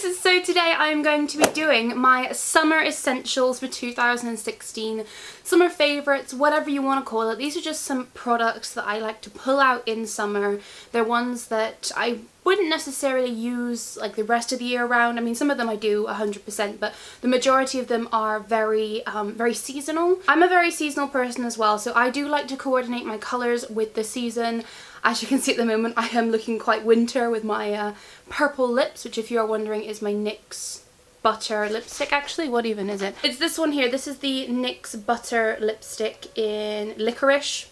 guys, so today I'm going to be doing my summer essentials for 2016, summer favourites, whatever you want to call it. These are just some products that I like to pull out in summer. They're ones that I wouldn't necessarily use like the rest of the year round. I mean, some of them I do 100%, but the majority of them are very seasonal. I'm a very seasonal person as well, so I do like to coordinate my colours with the season. As you can see at the moment, I am looking quite winter with my purple lips, which if you are wondering is my NYX Butter lipstick actually. What even is it? It's this one here. This is the NYX Butter lipstick in Licorice,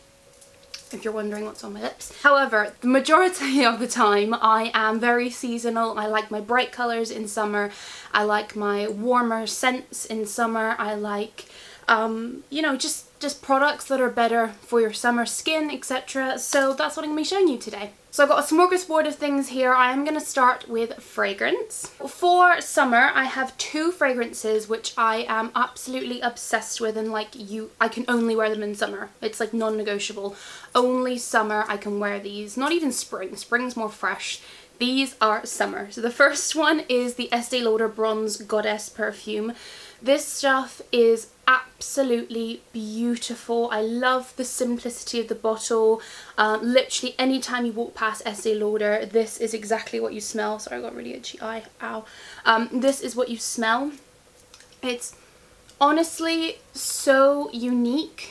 if you're wondering what's on my lips. However, the majority of the time I am very seasonal. I like my bright colours in summer. I like my warmer scents in summer. I like, you know, just products that are better for your summer skin, etc. So that's what I'm going to be showing you today. So I've got a smorgasbord of things here. I am going to start with fragrance. For summer, I have two fragrances which I am absolutely obsessed with, and I can only wear them in summer. It's like non-negotiable. Only summer I can wear these. Not even spring. Spring's more fresh. These are summer. So the first one is the Estee Lauder Bronze Goddess perfume. This stuff is absolutely beautiful. I love the simplicity of the bottle. Literally anytime you walk past Estee Lauder, this is exactly what you smell. Sorry, I got a really itchy eye. Ow. This is what you smell. It's honestly so unique.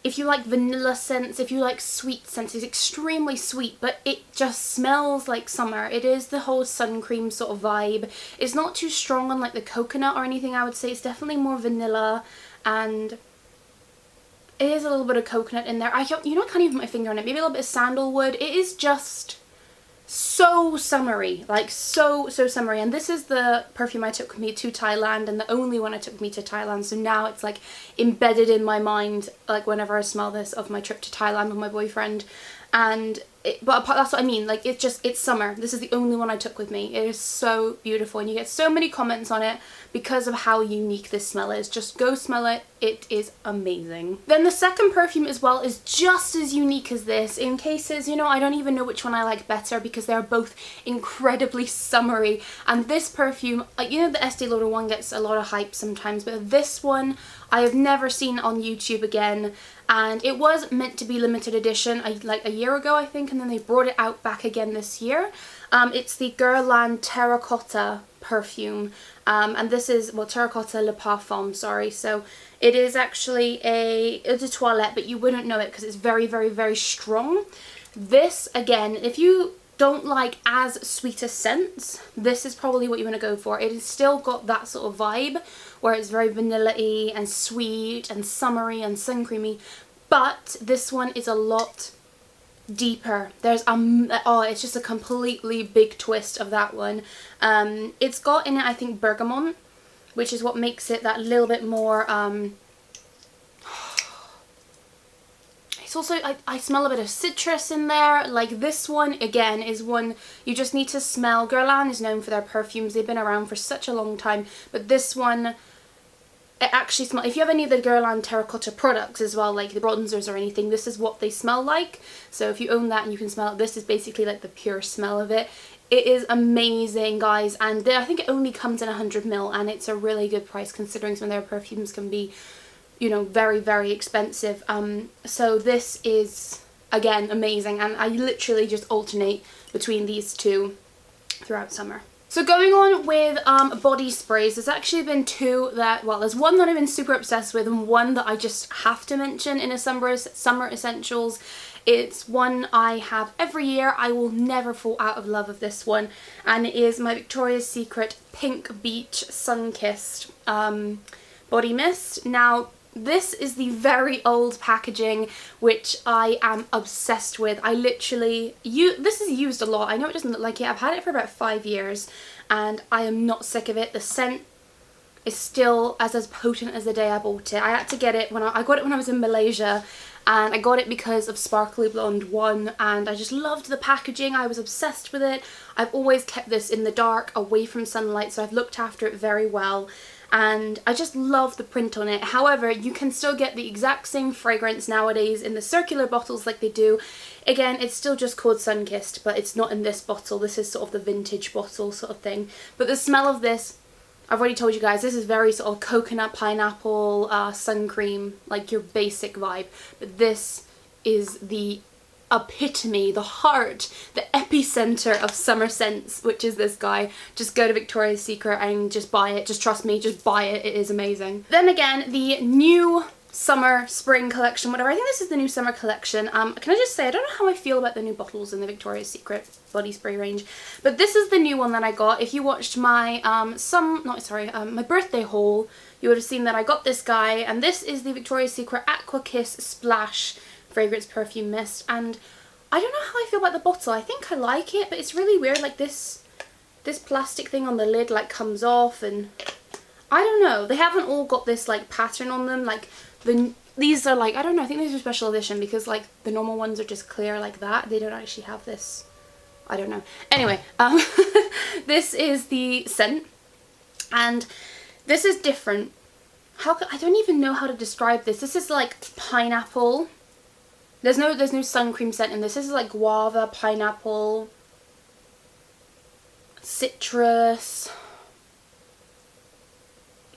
If you like vanilla scents, if you like sweet scents, it's extremely sweet, but it just smells like summer. It is the whole sun cream sort of vibe. It's not too strong on like the coconut or anything, I would say. It's definitely more vanilla, and it is a little bit of coconut in there. You know, I can't even put my finger on it. Maybe a little bit of sandalwood. It is just so summery, like so summery. And this is the perfume I took with me to Thailand, and the only one I took with me to Thailand, so now it's like embedded in my mind, like whenever I smell this, of my trip to Thailand with my boyfriend. And but that's what I mean, like it's summer. This is the only one I took with me. It is so beautiful, and you get so many comments on it because of how unique this smell is. Just go smell it. It is amazing. Then the second perfume as well is just as unique as this. In cases, you know, I don't even know which one I like better because they're both incredibly summery. And this perfume, like, you know, the Estee Lauder one gets a lot of hype sometimes, but this one I have never seen on YouTube again. And it was meant to be limited edition like a year ago, I think, and then they brought it out back again this year. It's the Guerlain Terracotta perfume, and this is, well, Terracotta Le Parfum, sorry. So it is actually a eau de toilette, but you wouldn't know it because it's very strong. This, again, if you don't like as sweet a scents, this is probably what you want to go for. It has still got that sort of vibe where it's very vanilla-y and sweet and summery and sun creamy, but this one is a lot deeper. There's it's just a completely big twist of that one. It's got in it, I think, bergamot, which is what makes it that little bit more it's also, I smell a bit of citrus in there. Like this one, again, is one you just need to smell. Guerlain is known for their perfumes. They've been around for such a long time. But this one, it actually smells, if you have any of the Guerlain Terracotta products as well, like the bronzers or anything, this is what they smell like. So if you own that and you can smell it, this is basically like the pure smell of it. It is amazing, guys. And I think it only comes in 100ml, and it's a really good price considering some of their perfumes can be, you know, very expensive. So this is, again, amazing, and I literally just alternate between these two throughout summer. So going on with body sprays, there's actually been two that, well, there's one that I've been super obsessed with and one that I just have to mention in a summer essentials. It's one I have every year. I will never fall out of love with this one, and it is my Victoria's Secret Pink Beach Sun-Kissed body mist. Now, this is the very old packaging, which I am obsessed with. I literally, this is used a lot. I know it doesn't look like it. I've had it for about 5 years, and I am not sick of it. The scent is still as potent as the day I bought it. I had to get it when I got it when I was in Malaysia, and I got it because of Sparkly Blonde 1, and I just loved the packaging. I was obsessed with it. I've always kept this in the dark, away from sunlight, so I've looked after it very well. and I just love the print on it. However, you can still get the exact same fragrance nowadays in the circular bottles like they do. Again, it's still just called Sunkissed, but it's not in this bottle. This is sort of the vintage bottle sort of thing. But the smell of this, I've already told you guys, this is very sort of coconut, pineapple, sun cream, like your basic vibe. But this is the epitome, the heart, the epicenter of summer scents, which is this guy. Just go to Victoria's Secret and just buy it. Just trust me, just buy it. It is amazing. Then again, the new summer, spring collection, whatever. I think this is the new summer collection. Can I just say, I don't know how I feel about the new bottles in the Victoria's Secret body spray range, but this is the new one that I got. If you watched my my birthday haul, you would have seen that I got this guy, and this is the Victoria's Secret Aqua Kiss Splash Fragrance Perfume Mist, and I don't know how I feel about the bottle. I think I like it, but it's really weird, like this plastic thing on the lid like comes off, and I don't know. They haven't all got this like pattern on them, like these are like, I don't know, I think these are special edition because like the normal ones are just clear like that. They don't actually have this, I don't know. Anyway, this is the scent, and this is different. I don't even know how to describe this. This is like pineapple. There's no sun cream scent in this. This is like guava, pineapple, citrus.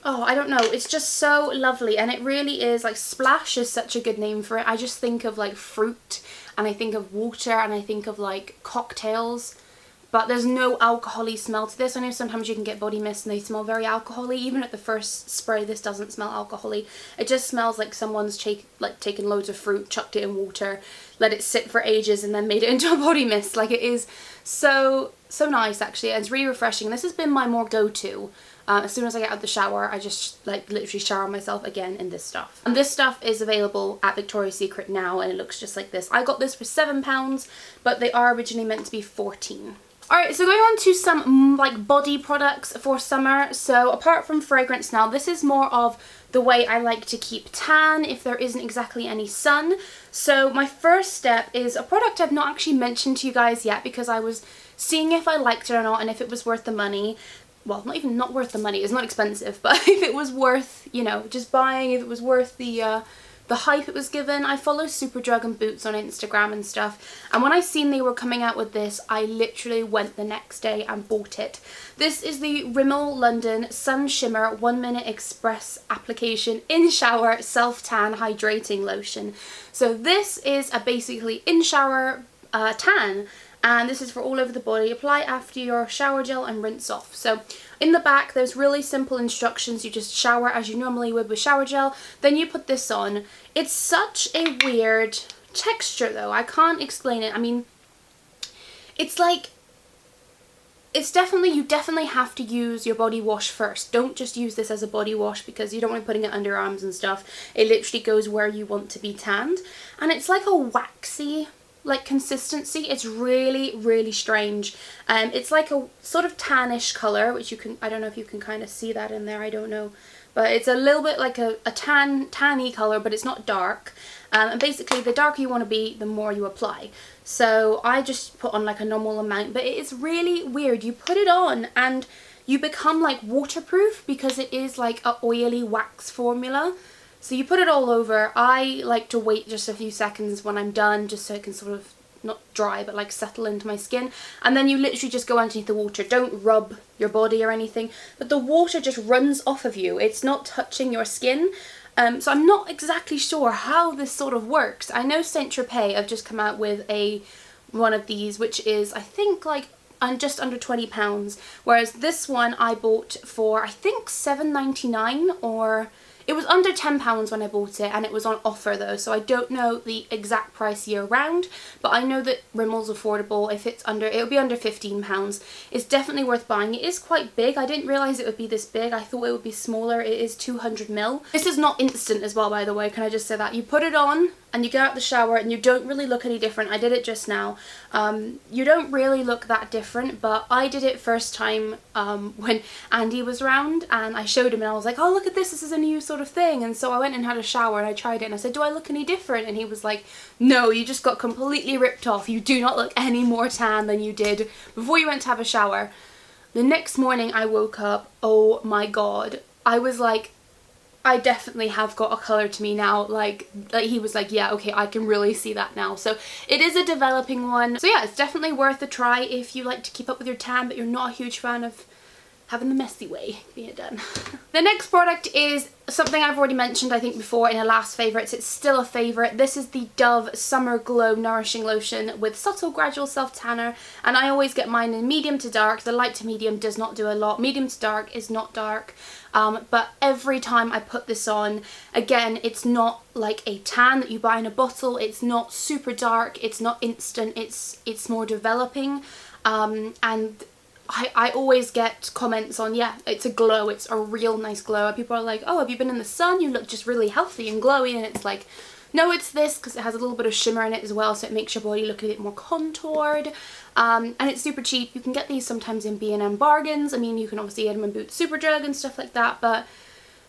Oh, I don't know. It's just so lovely, and it really is, like, splash is such a good name for it. I just think of like fruit, and I think of water, and I think of like cocktails, but there's no alcohol-y smell to this. I know sometimes you can get body mist and they smell very alcohol-y. Even at the first spray, this doesn't smell alcohol-y. It just smells like someone's taken loads of fruit, chucked it in water, let it sit for ages, and then made it into a body mist. Like, it is so nice, actually, and it's really refreshing. This has been my more go-to. As soon as I get out of the shower, I just like literally shower myself again in this stuff. And this stuff is available at Victoria's Secret now, and it looks just like this. I got this for £7, but they are originally meant to be 14. Alright, so going on to some like body products for summer. So apart from fragrance now, this is more of the way I like to keep tan if there isn't exactly any sun. So my first step is a product I've not actually mentioned to you guys yet because I was seeing if I liked it or not and if it was worth the money. Well, not worth the money, it's not expensive, but if it was worth, you know, just buying, if it was worth the hype it was given. I follow Superdrug and Boots on Instagram and stuff, and when I seen they were coming out with this, I literally went the next day and bought it. This is the Rimmel London Sun Shimmer 1 Minute Express Application In Shower Self-Tan Hydrating Lotion. So this is a basically in-shower tan, and this is for all over the body. Apply after your shower gel and rinse off. So in the back there's really simple instructions. You just shower as you normally would with shower gel, then you put this on. It's such a weird texture though, I can't explain it. I mean, it's like, you definitely have to use your body wash first. Don't just use this as a body wash because you don't want to be putting it under your arms and stuff. It literally goes where you want to be tanned, and it's like a waxy like consistency. It's really strange. It's like a sort of tannish color, which you can, I don't know if you can kind of see that in there, I don't know, but it's a little bit like a tanny color, but it's not dark. And basically the darker you want to be, the more you apply. So I just put on like a normal amount, but it is really weird. You put it on and you become like waterproof because it is like a oily wax formula. So you put it all over. I like to wait just a few seconds when I'm done, just so it can sort of not dry but like settle into my skin, and then you literally just go underneath the water. Don't rub your body or anything, but the water just runs off of you. It's not touching your skin. So I'm not exactly sure how this sort of works. I know Saint Tropez have just come out with one of these, which is I think like just under £20, whereas this one I bought for I think £7.99, or it was under £10 when I bought it, and it was on offer though, so I don't know the exact price year round, but I know that Rimmel's affordable. If it's under, it'll be under £15. It's definitely worth buying. It is quite big. I didn't realise it would be this big. I thought it would be smaller. It is 200ml. This is not instant as well, by the way, can I just say that? You put it on and you get out the shower and you don't really look any different. I did it just now. You don't really look that different, but I did it first time when Andy was around, and I showed him and I was like, oh look at this is a new sort of thing. And so I went and had a shower and I tried it and I said, do I look any different? And he was like, no, you just got completely ripped off. You do not look any more tan than you did before you went to have a shower. The next morning I woke up, oh my god, I was like, I definitely have got a colour to me now. Like he was like, yeah, okay, I can really see that now. So it is a developing one. So yeah, it's definitely worth a try if you like to keep up with your tan, but you're not a huge fan of having the messy way being done. The next product is something I've already mentioned, I think, before in a last favourites. It's still a favourite. This is the Dove Summer Glow Nourishing Lotion with Subtle Gradual Self Tanner, and I always get mine in medium to dark. The light to medium does not do a lot. Medium to dark is not dark, but every time I put this on, again, it's not like a tan that you buy in a bottle. It's not super dark. It's not instant. It's more developing, and I always get comments on, yeah, it's a glow, it's a real nice glow. People are like, oh, have you been in the sun? You look just really healthy and glowy. And it's like, no, it's this, because it has a little bit of shimmer in it as well, so it makes your body look a bit more contoured. And it's super cheap. You can get these sometimes in B&M bargains. I mean, you can obviously get them in Boots Superdrug and stuff like that, but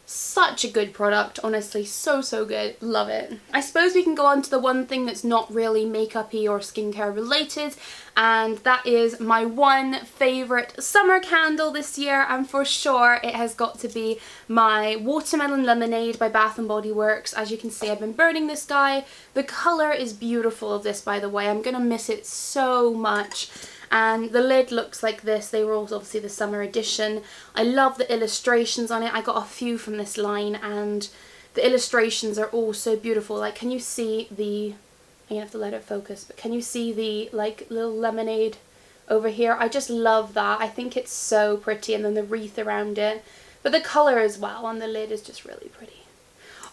such a good product, honestly, so good, love it. I suppose we can go on to the one thing that's not really makeup-y or skincare related, and that is my one favourite summer candle this year, and for sure it has got to be my Watermelon Lemonade by Bath & Body Works. As you can see, I've been burning this guy. The colour is beautiful of this, by the way. I'm gonna miss it so much. And the lid looks like this. They were also obviously the summer edition. I love the illustrations on it. I got a few from this line, and the illustrations are all so beautiful. Like, can you see the, I'm gonna have to let it focus, but can you see the like little lemonade over here? I just love that. I think it's so pretty, and then the wreath around it. But the colour as well on the lid is just really pretty.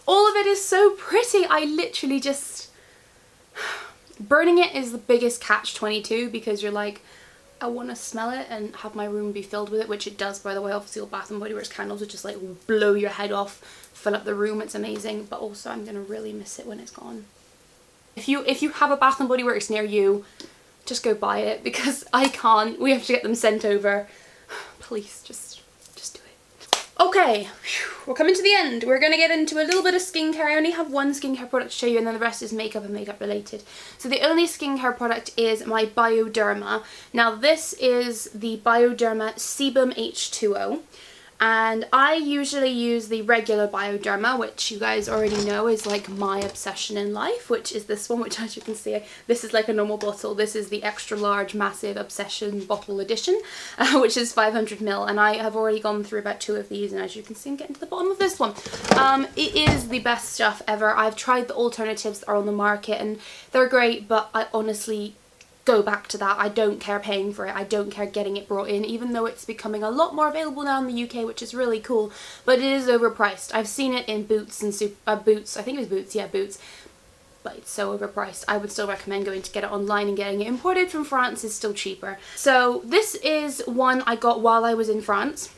All of it is so pretty. I literally just, burning it is the biggest catch-22, because you're like, I want to smell it and have my room be filled with it, which it does, by the way. Obviously all Bath & Body Works candles would just like blow your head off, fill up the room. It's amazing, but also I'm gonna really miss it when it's gone. If you have a Bath & Body Works near you, just go buy it, because I can't. We have to get them sent over. Please, just do it. Okay, we're coming to the end. We're going to get into a little bit of skincare. I only have one skincare product to show you, and then the rest is makeup and makeup related. So the only skincare product is my Bioderma. Now this is the Bioderma Sebum H2O. And I usually use the regular Bioderma, which you guys already know is like my obsession in life, which is this one, which as you can see, this is like a normal bottle. This is the extra large massive obsession bottle edition, which is 500 ml. And I have already gone through about 2 of these, and as you can see, I'm getting to the bottom of this one. It is the best stuff ever. I've tried the alternatives that are on the market, and they're great, but I honestly go back to that. I don't care paying for it. I don't care getting it brought in, even though it's becoming a lot more available now in the UK, which is really cool, but it is overpriced. I've seen it in Boots and Boots, I think it was Boots, yeah, Boots, but it's so overpriced. I would still recommend going to get it online, and getting it imported from France is still cheaper. So this is one I got while I was in France,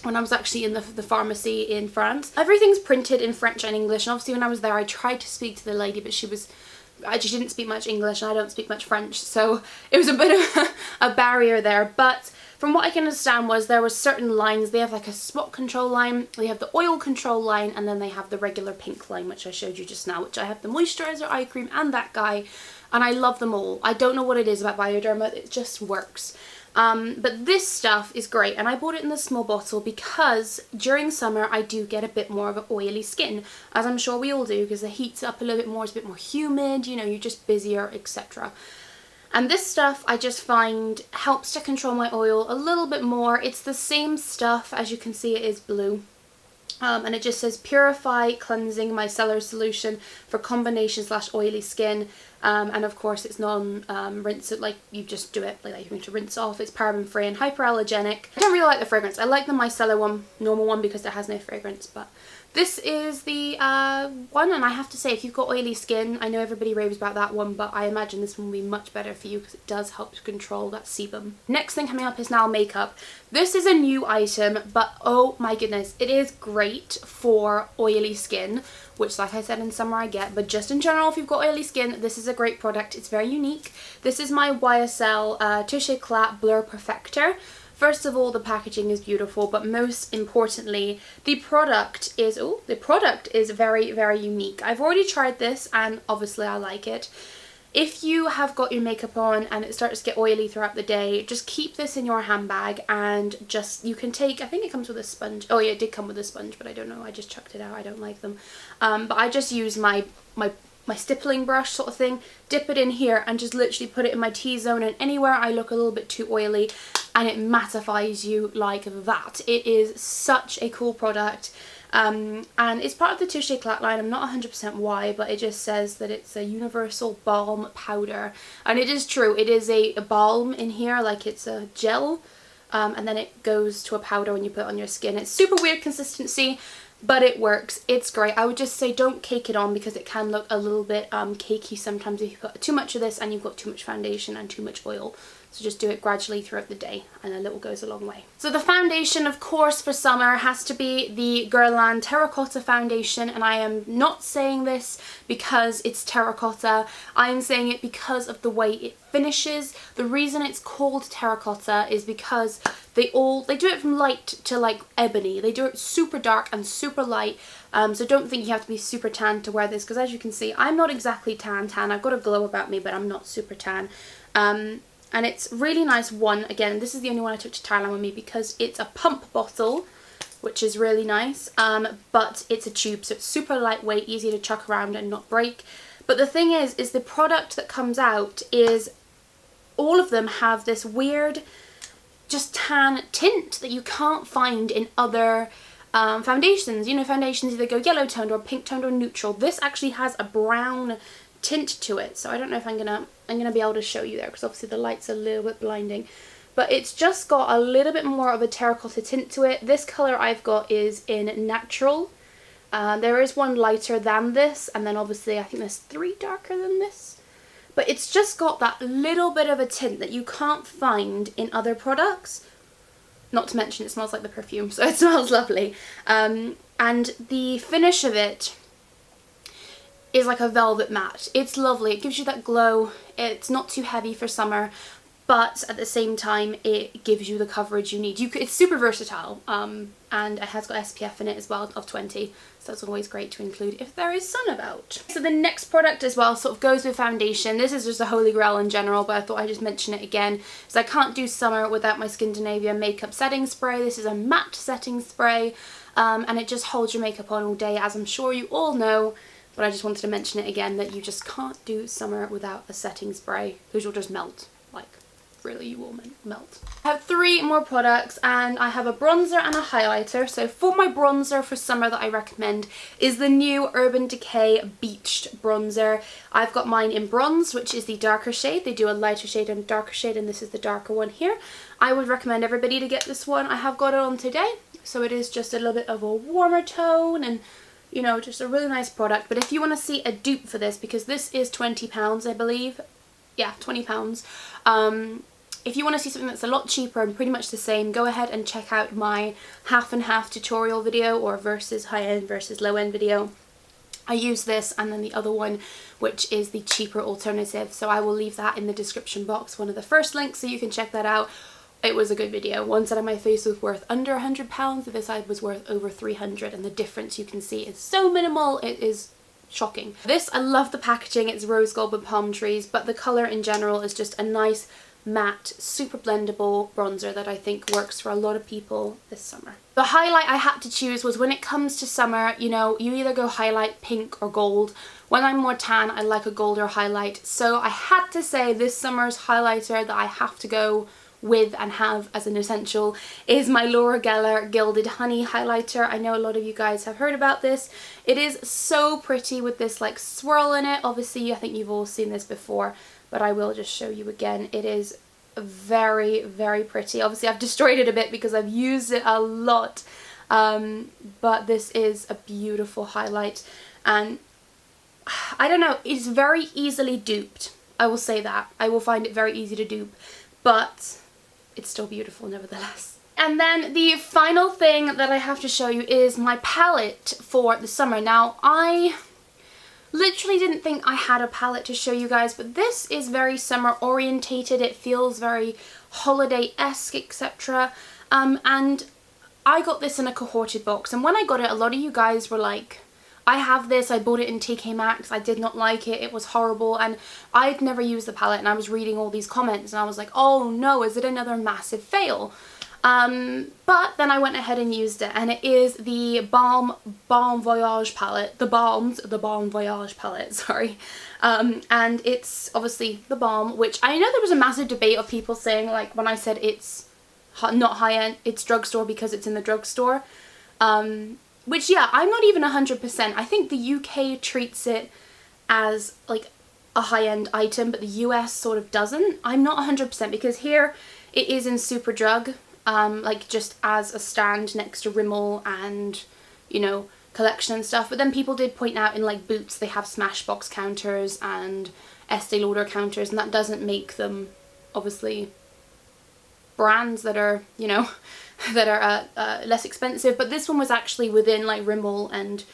when I was actually in the pharmacy in France. Everything's printed in French and English, and obviously when I was there I tried to speak to the lady, but she didn't speak much English, and I don't speak much French, so it was a bit of a barrier there. But from what I can understand was there were certain lines. They have like a spot control line, they have the oil control line, and then they have the regular pink line, which I showed you just now, which I have the moisturizer, eye cream, and that guy, and I love them all. I don't know what it is about Bioderma, it just works. But this stuff is great, and I bought it in the small bottle because during summer I do get a bit more of an oily skin, as I'm sure we all do, because the heat's up a little bit more, it's a bit more humid, you know, you're just busier, etc. And this stuff I just find helps to control my oil a little bit more. It's the same stuff, as you can see it is blue. And it just says Purify Cleansing Micellar Solution for Combination / Oily Skin. And of course it's non-rinse, like you just do it like that, you're going to rinse off. It's paraben free and hyperallergenic. I don't really like the fragrance. I like the micellar one, normal one, because it has no fragrance, but this is the one, and I have to say, if you've got oily skin, I know everybody raves about that one, but I imagine this one will be much better for you because it does help to control that sebum. Next thing coming up is now makeup. This is a new item, but oh my goodness, it is great for oily skin, which like I said in summer I get, but just in general if you've got oily skin, this is a great product. It's very unique. This is my YSL Touche Éclat Blur Perfector. First of all, the packaging is beautiful, but most importantly, the product is very, very unique. I've already tried this, and obviously I like it. If you have got your makeup on and it starts to get oily throughout the day, just keep this in your handbag and just, you can take, I think it comes with a sponge. Oh yeah, it did come with a sponge, but I don't know, I just chucked it out, I don't like them. But I just use my stippling brush sort of thing, dip it in here and just literally put it in my T-zone and anywhere I look a little bit too oily, and it mattifies you like that. It is such a cool product. And it's part of the Touche Éclat line. I'm not 100% why, but it just says that it's a universal balm powder. And it is true, it is a balm in here, like it's a gel, and then it goes to a powder when you put it on your skin. It's super weird consistency, but it works. It's great. I would just say don't cake it on because it can look a little bit cakey sometimes if you've got too much of this and you've got too much foundation and too much oil. So just do it gradually throughout the day and a little goes a long way. So the foundation, of course, for summer has to be the Guerlain Terracotta foundation, and I am not saying this because it's terracotta. I am saying it because of the way it finishes. The reason it's called terracotta is because they do it from light to like ebony. They do it super dark and super light. So don't think you have to be super tan to wear this, because as you can see, I'm not exactly tan. I've got a glow about me, but I'm not super tan. And it's really nice. Again, this is the only one I took to Thailand with me because it's a pump bottle, which is really nice, but it's a tube, so it's super lightweight, easy to chuck around and not break. But the thing is the product that comes out is, all of them have this weird, just tan tint that you can't find in other foundations. You know, foundations either go yellow toned or pink toned or neutral. This actually has a brown tint to it, so I don't know if I'm gonna be able to show you there because obviously the light's a little bit blinding, but it's just got a little bit more of a terracotta tint to it. This color I've got is in natural. There is one lighter than this, and then obviously I think there's 3 darker than this, but it's just got that little bit of a tint that you can't find in other products. Not to mention it smells like the perfume, so it smells lovely. And the finish of it is like a velvet matte. It's lovely. It gives you that glow. It's not too heavy for summer, but at the same time it gives you the coverage you need. It's super versatile, and it has got SPF in it as well of 20, so that's always great to include if there is sun about. So the next product as well sort of goes with foundation. This is just a holy grail in general, but I thought I'd just mention it again because I can't do summer without my Skindinavia makeup setting spray. This is a matte setting spray, and it just holds your makeup on all day, as I'm sure you all know. But I just wanted to mention it again, that you just can't do summer without a setting spray because you'll just melt. Like, really, you will melt. I have 3 more products, and I have a bronzer and a highlighter. So for my bronzer for summer that I recommend is the new Urban Decay Beached Bronzer. I've got mine in bronze, which is the darker shade. They do a lighter shade and a darker shade, and this is the darker one here. I would recommend everybody to get this one. I have got it on today, so it is just a little bit of a warmer tone and, you know, just a really nice product. But if you want to see a dupe for this, because this is £20, I believe. Yeah, £20. If you want to see something that's a lot cheaper and pretty much the same, go ahead and check out my half and half tutorial video, or versus high-end versus low-end video. I use this and then the other one, which is the cheaper alternative. So I will leave that in the description box, one of the first links, so you can check that out. It was a good video. One side of my face was worth under £100, the other side was worth over 300, and the difference you can see is so minimal, it is shocking. This, I love the packaging, it's rose gold with palm trees, but the colour in general is just a nice matte, super blendable bronzer that I think works for a lot of people this summer. The highlight I had to choose was, when it comes to summer, you know, you either go highlight pink or gold. When I'm more tan, I like a golder highlight, so I had to say this summer's highlighter that I have to go with and have as an essential is my Laura Geller Gilded Honey highlighter. I know a lot of you guys have heard about this. It is so pretty with this like swirl in it. Obviously, I think you've all seen this before, but I will just show you again. It is very, very pretty. Obviously, I've destroyed it a bit because I've used it a lot, but this is a beautiful highlight, and I don't know, it's very easily duped. I will say that. I will find it very easy to dupe, but it's still beautiful nevertheless. And then the final thing that I have to show you is my palette for the summer. Now, I literally didn't think I had a palette to show you guys, but this is very summer orientated. It feels very holiday-esque, etc. And I got this in a cohorted box, and when I got it, a lot of you guys were like, I have this, I bought it in TK Maxx, I did not like it, it was horrible, and I'd never used the palette, and I was reading all these comments and I was like, oh no, is it another massive fail? But then I went ahead and used it, and it is the Balm Voyage palette, the Balm Voyage palette, sorry. And it's obviously the Balm, which I know there was a massive debate of people saying, like, when I said it's not high-end, it's drugstore because it's in the drugstore. Which, yeah, I'm not even 100%. I think the UK treats it as, like, a high-end item, but the US sort of doesn't. I'm not 100% because here it is in Superdrug, like just as a stand next to Rimmel and, you know, Collection and stuff. But then people did point out in, like, Boots they have Smashbox counters and Estee Lauder counters, and that doesn't make them, obviously, brands that are, you know, that are less expensive. But this one was actually within, like, Rimmel and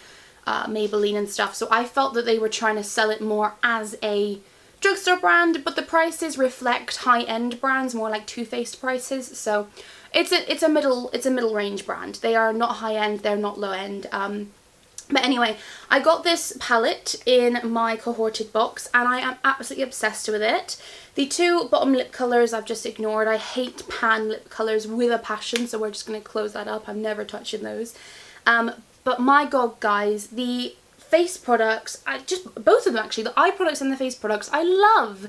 Maybelline and stuff, so I felt that they were trying to sell it more as a drugstore brand, but the prices reflect high-end brands, more like Too Faced prices. So it's a middle range brand. They are not high-end, they're not low-end. But anyway, I got this palette in my cohorted box and I am absolutely obsessed with it. The two bottom lip colours I've just ignored. I hate pan lip colours with a passion, so we're just going to close that up. I'm never touching those. But my god, guys, the face products, both of them actually, the eye products and the face products, I love.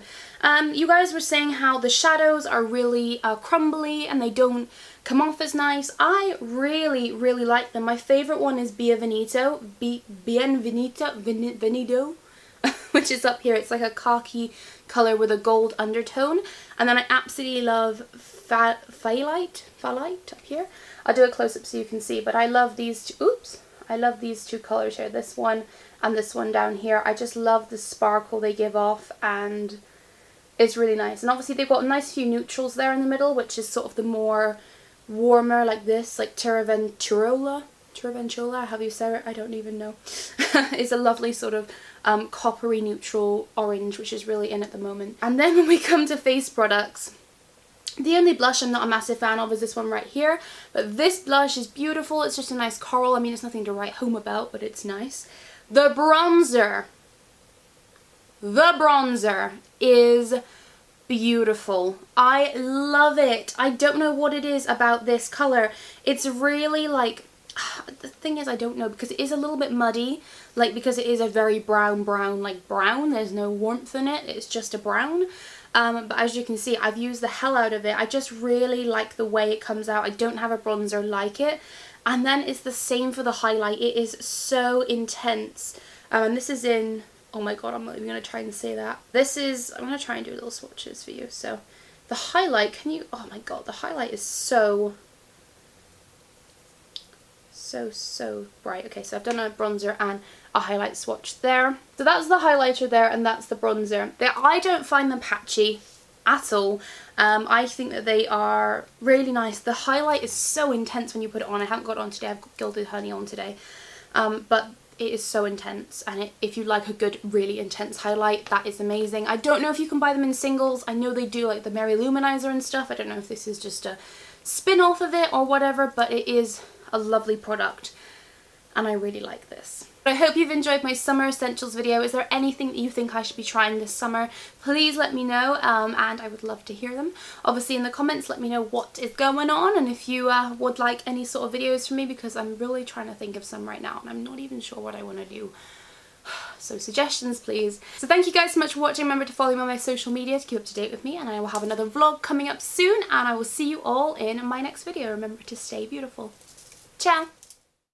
You guys were saying how the shadows are really crumbly and they don't come off as nice. I really like them. My favourite one is Bienvenido, which is up here. It's like a khaki colour with a gold undertone. And then I absolutely love Phalite up here. I'll do a close-up so you can see, but I love these two, oops, I love these two colours here, this one and this one down here. I just love the sparkle they give off, and it's really nice. And obviously they've got a nice few neutrals there in the middle, which is sort of the more warmer, like this, like Tiraventura, how you say it, I don't even know. It's a lovely sort of coppery neutral orange, which is really in at the moment. And then when we come to face products, the only blush I'm not a massive fan of is this one right here, but this blush is beautiful. It's just a nice coral. I mean, it's nothing to write home about, but it's nice. The bronzer is beautiful. I love it. I don't know what it is about this color. It's really like, the thing is I don't know, because it is a little bit muddy, like because it is a very brown, like brown. There's no warmth in it. It's just a brown. But as you can see, I've used the hell out of it. I just really like the way it comes out. I don't have a bronzer like it. And then it's the same for the highlight. It is so intense. And this is in, oh my god, I'm not even going to try and say that. This is, I'm going to try and do little swatches for you. So the highlight, can you, oh my god, the highlight is so bright. Okay, so I've done a bronzer and a highlight swatch there. So that's the highlighter there, and that's the bronzer. I don't find them patchy at all. I think that they are really nice. The highlight is so intense when you put it on. I haven't got it on today, I've got Gilded Honey on today. But it is so intense, and if you like a good, really intense highlight, that is amazing. I don't know if you can buy them in singles. I know they do, like the Mary Luminizer and stuff. I don't know if this is just a spin-off of it or whatever, but it is a lovely product and I really like this. I hope you've enjoyed my summer essentials video. Is there anything that you think I should be trying this summer? Please let me know, and I would love to hear them. Obviously in the comments let me know what is going on, and if you would like any sort of videos from me, because I'm really trying to think of some right now and I'm not even sure what I want to do. So suggestions please. So thank you guys so much for watching. Remember to follow me on my social media to keep up to date with me, and I will have another vlog coming up soon, and I will see you all in my next video. Remember to stay beautiful. Ciao!